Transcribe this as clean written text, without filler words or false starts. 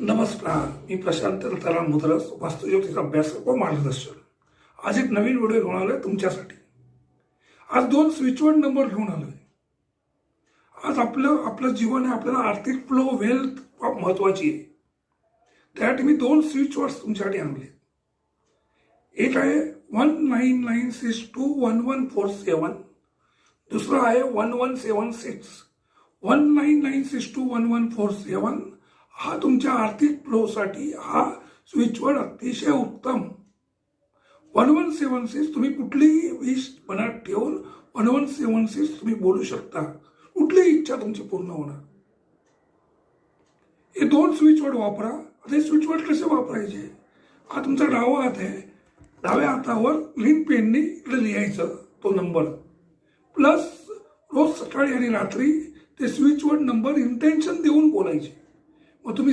नमस्कार, मी प्रशांत दत्ताराम मुद्रस, वास्तुज्योतिष अभ्यासक व मार्गदर्शक. आज एक नवीन व्हिडिओ घेऊन आलोय तुमच्यासाठी. आज 2 स्विचवर्ड नंबर घेऊन आलोय. आज आपलं जीवन आहे, आपल्याला आर्थिक फ्लो, वेल्थ महत्वाची आहे. त्यासाठी मी 2 स्विचवर्ड तुमच्यासाठी आणले. एक आहे 1996211147, दुसरं आहे 1176. 1996211147 हा तुमच्या आर्थिक फ्लोसाठी हा स्विचवर्ड अतिशय उत्तम. 1176 तुम्ही कुठलीही विश मनात ठेवून 1176 तुम्ही बोलू शकता. कुठलीही इच्छा तुमची पूर्ण होणार. हे 2 स्विचवर्ड वापरा. आता हे स्विचवर्ड कसे वापरायचे? हा तुमचा डावा हात आहे. डाव्या हातावर ग्रीन पेनने इकडे लिहायचं तो नंबर, प्लस रोज सकाळी आणि रात्री ते स्विचवर्ड नंबर इंटेन्शन देऊन बोलायचे. मग तुम्ही